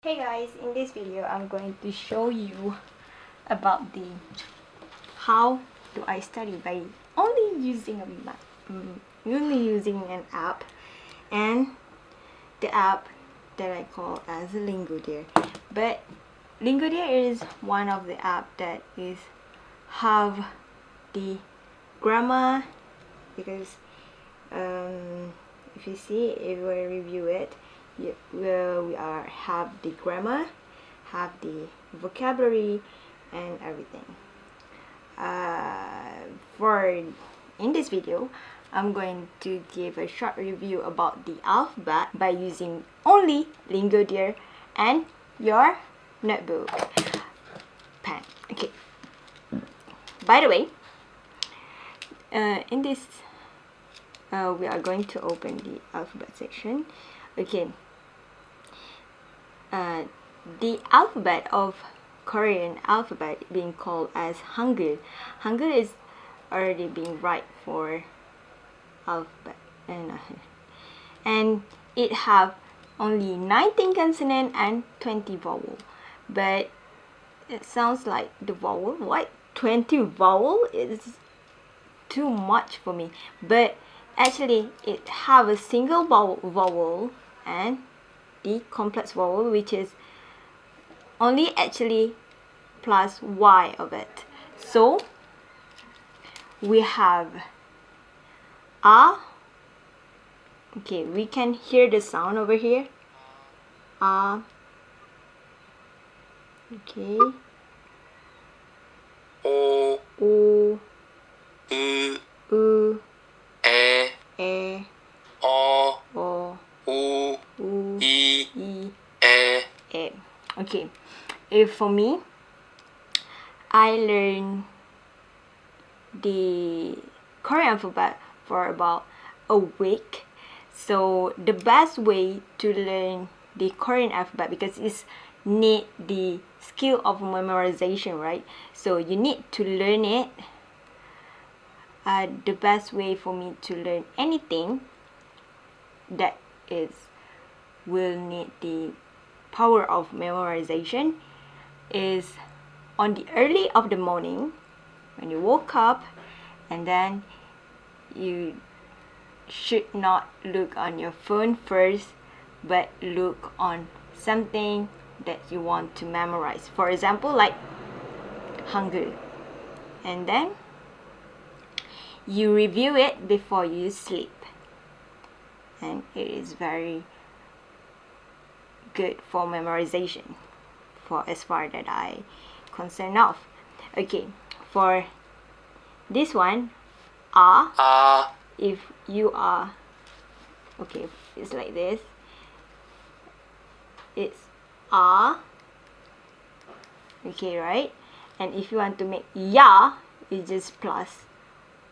Hey guys, in this video I'm going to show you about how do I study by only using an app, and the app that I call as Lingodeer. But Lingodeer is one of the app that is have the grammar, because if you see, if we review it, we have the grammar, have the vocabulary and everything. In this video I'm going to give a short review about the alphabet by using only Lingodeer and your notebook pen. Okay, by the way, in this we are going to open the alphabet section. Okay, the alphabet of Korean alphabet being called as Hangul. Hangul is already being right for alphabet, and it have only 19 consonant and 20 vowel. But it sounds like the vowel, what, 20 vowel is too much for me. But actually it have a single vowel and the complex vowel, which is only actually plus y of it. So we have a. Okay, we can hear the sound over here. A. Okay. O. O. U. U. E. E. O. O. U. U. I. E. E. E. Okay, if for me, I learned the Korean alphabet for about a week. So the best way to learn the Korean alphabet, because it's need the skill of memorization, right? So you need to learn it. The best way for me to learn anything that will need the power of memorization is on the early of the morning when you woke up, and then you should not look on your phone first, but look on something that you want to memorize. For example, like Hangul, and then you review it before you sleep, and it is very good for memorization, for as far that I concerned of. Okay, for this one, A. if you are, okay, it's like this, it's A. Okay, right? And if you want to make ya, it's just plus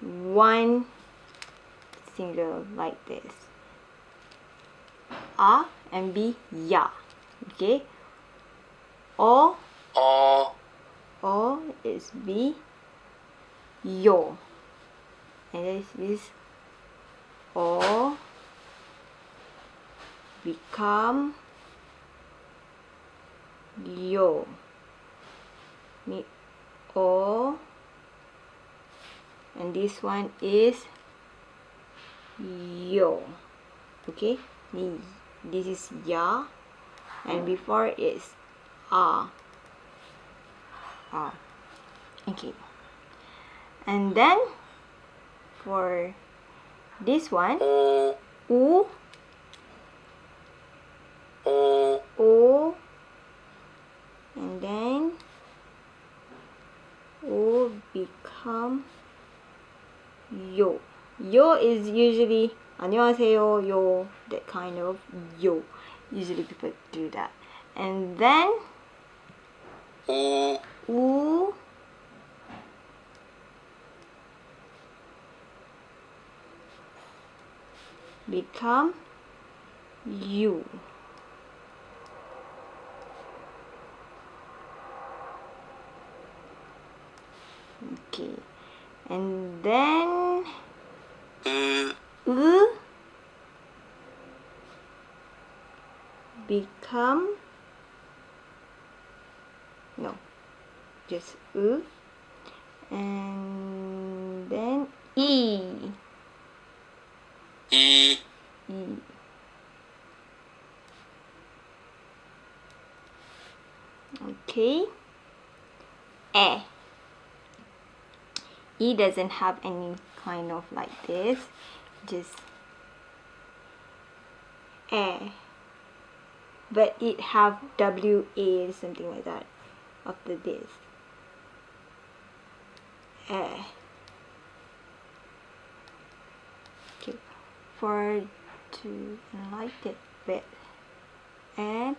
one single like this. A and B, ya. Okay. O. O is B, yo. And this is O become yo. Me O. And this one is yo. Okay. This is ya, and before is a. Okay, and then for this one, O. u, O. o, and then o become yo. Yo is usually 안녕하세요, yo, that kind of yo. Usually people do that. And then u become you. Okay, and then become just U, and then E. E. E. Okay. E. E doesn't have any kind of like this, just E, but it have WA, something like that after this. E. Okay, for to like it bit and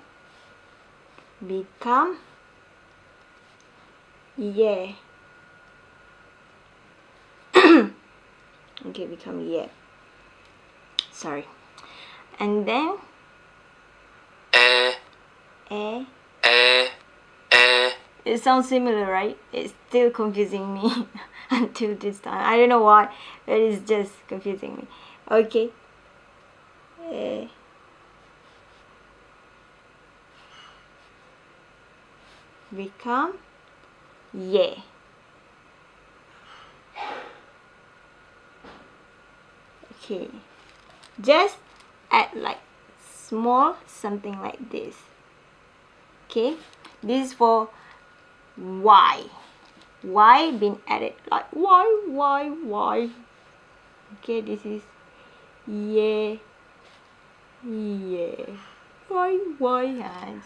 become yeah. Okay, become yeah. Sorry. And then E. It sounds similar, right? It's still confusing me until this time. I don't know why, but it's just confusing me. Okay. Become yeah. Okay. Just add like small something like this. Okay. This is for Y. Y been added like Y. Okay, this is yeah.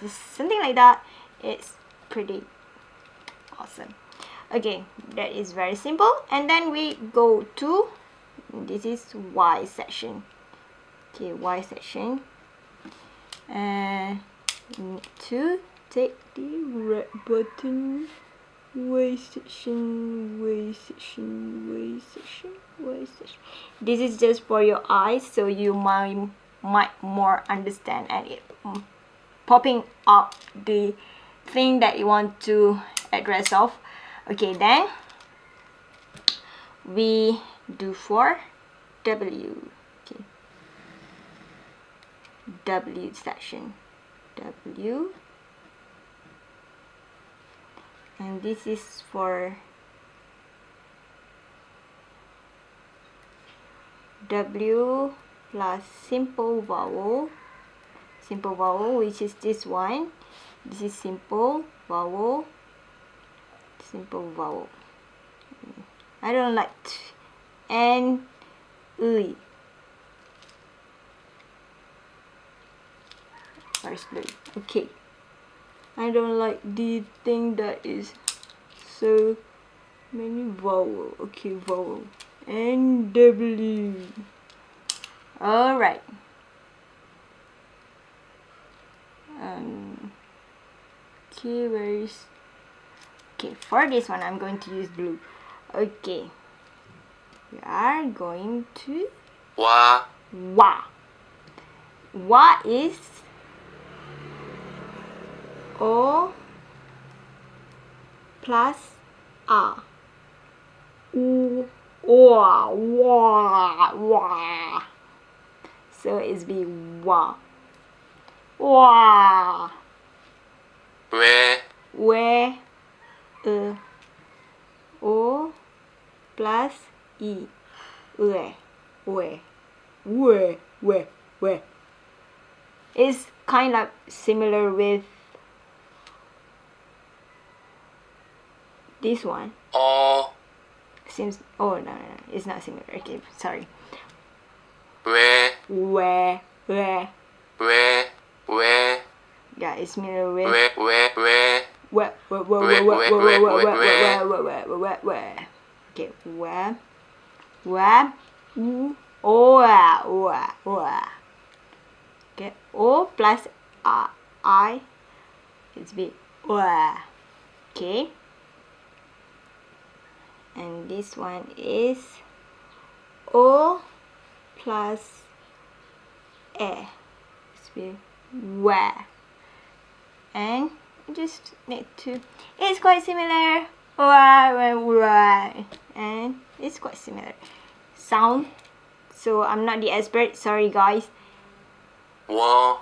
Just something like that. It's pretty awesome. Okay, that is very simple. And then we go to, this is Y section. Okay, Y section. And need to take the red button. Y section. This is just for your eyes, so you might more understand, and it popping up the thing that you want to address of. Okay, then we do for W. Okay, W section. W, and this is for W plus simple vowel, which is this one. This is simple vowel. I don't like and U. Firstly, okay. I don't like the thing that is so many vowel. Okay, vowel and W. All right. Okay, where is? Okay, for this one, I'm going to use blue. Okay, we are going to Wa. Wa is O plus A. U, wa. So it's be wa. Where O plus E. Where. It's kind of similar with this one. Seems, oh no, it's not similar. Okay, sorry. Where. Yeah, it's similar with where. Okay, where. Okay, O plus I, it's be okay. And this one is O plus E, it's be where. And just need to, it's quite similar, and it's quite similar sound, so I'm not the expert, sorry guys. Wo,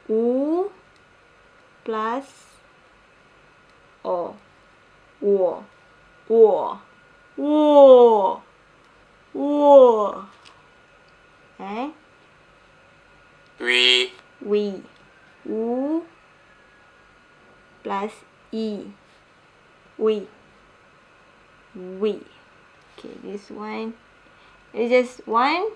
U plus O, wo, wo, wo, wo. Okay? We. U plus E. We. Okay, this one is just one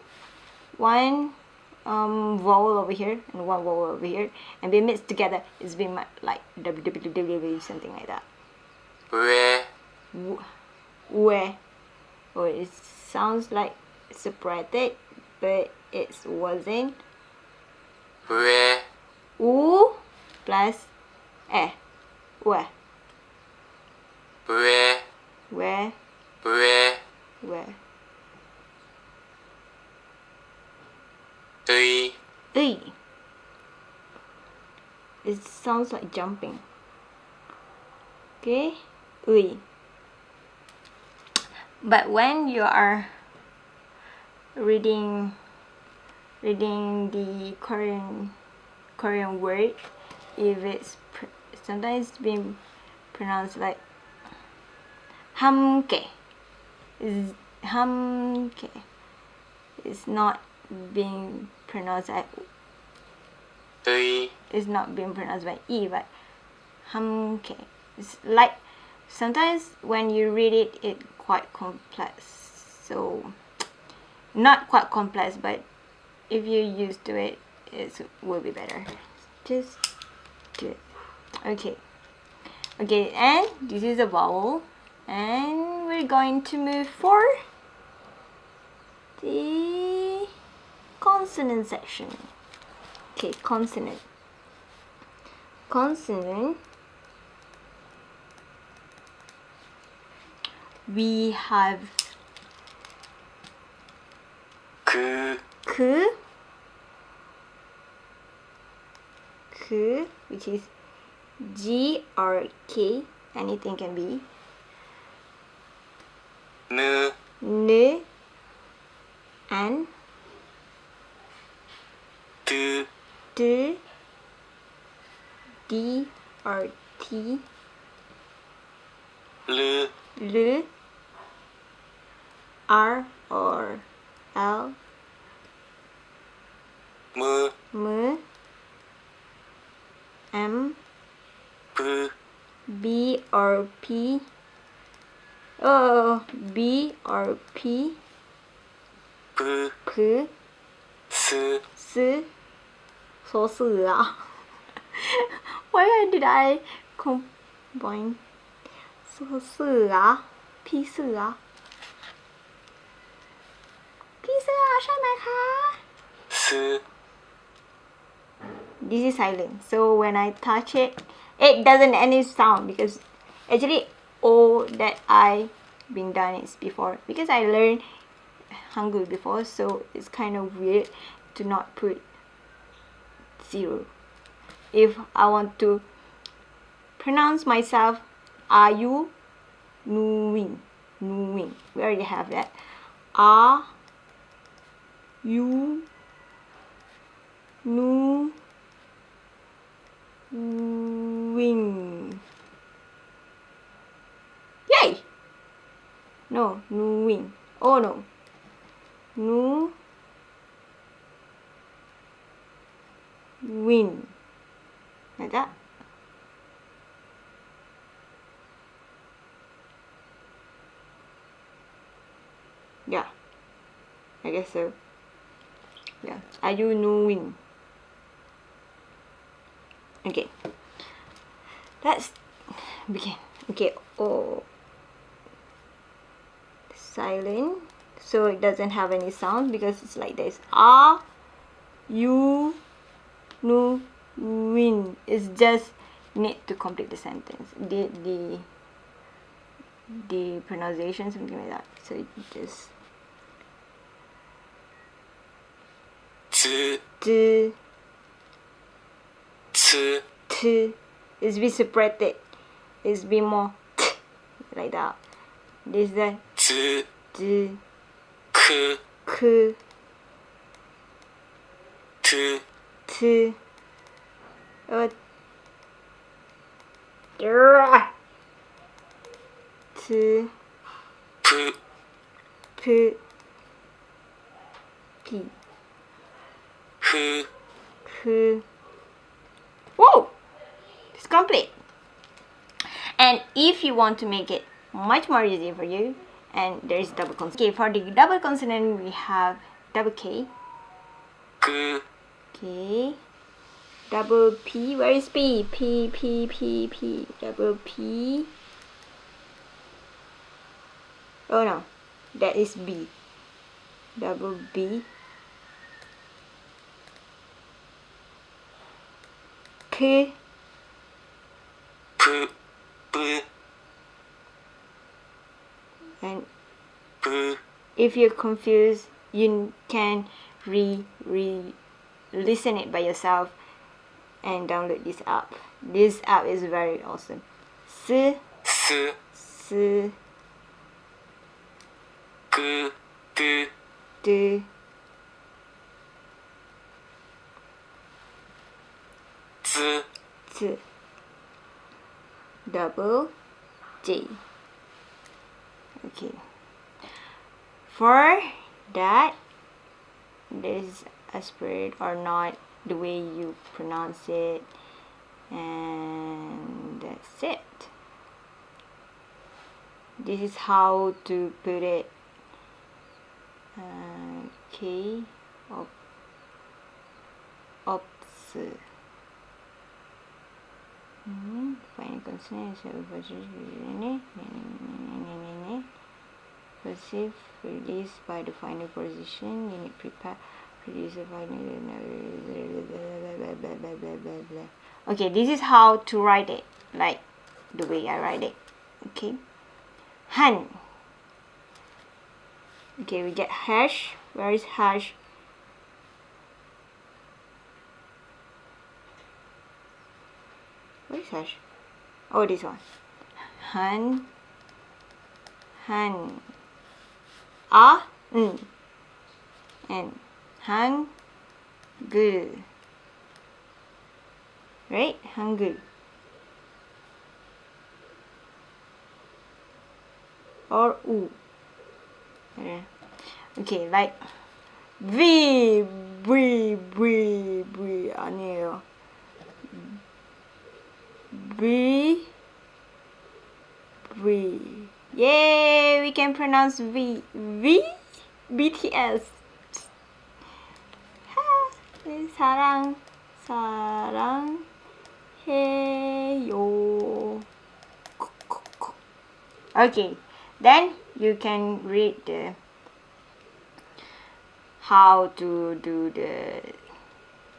vowel over here and one vowel over here, and they mixed together. It's been like www, something like that. Where. Oh, it sounds like separated, but it wasn't. Where. U plus E. Where. Where. Where. Where. Where. Three. E. It sounds like jumping. Okay. E. But when you are reading the Korean word, if it's sometimes being pronounced like 함께, 함께. It's not being pronounced at three. It's not being pronounced by E, but 함께. It's like sometimes when you read it, it's quite complex. So not quite complex, but if you're used to it, it will be better. Just do it. Okay, and this is a vowel, and we're going to move for the consonant section. Okay, consonant. We have 그. which is G or K, anything can be. 느. And 드. D or T. 르. R or L. 무. M. 브. B or P. Oh, B or P. 브. 스. So why did I combine? So P ใช่ไหมคะ 스. This is silent, so when I touch it, it doesn't any sound, because actually all that I been done is before, because I learned Hangul before, so it's kind of weird to not put 0. If I want to pronounce myself, are you nuing? We already have that. Are you nuing? Yay! No, nuing. Oh no. Win. Like that. Yeah, I guess so. Yeah, are you knowing? Okay, let's begin. Okay, oh, silent, so it doesn't have any sound because it's like this. Are you knowing? It's just need to complete the sentence. The pronunciation, something like that. So it just 트. is be separated. It's be more like that. This is the 드. 크. T. P, P, P, P, H, P. Whoa! It's complete. And if you want to make it much more easy for you, and there is double consonant. Okay, for the double consonant we have double K, K, K, double P. Where is P? P, P, P, P. Double P. Oh no, that is B. Double B. P. P, P, And P, if you're confused, you can listen it by yourself and download this app. This app is very awesome. S, S, S, K, D, D, Z, T, double J. Okay. For that, this aspirate or not the way you pronounce it, and that's it. This is how to put it. K, ops. Final consonant perceive release by the final position. Unit prepare produce a final. Okay, this is how to write it, like the way I write it. Okay, Han. Okay, we get hash. Where is hash? What is hash? Oh, this one. Han. Han. Ah. And hang. Good. Right? Hangul. Or U. Okay, like V. 아니에요. V. Yay! We can pronounce V. BTS. 사랑해요. Okay, then you can read the how to do the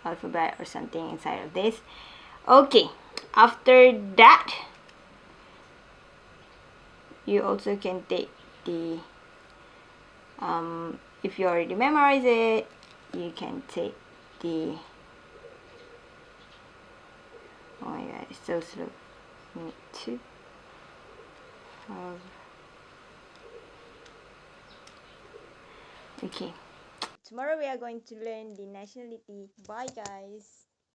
alphabet or something inside of this. Okay, after that, you also can take the if you already memorize it, you can take the oh my god, it's so slow. You need to have okay. Tomorrow we are going to learn the nationality. Bye guys.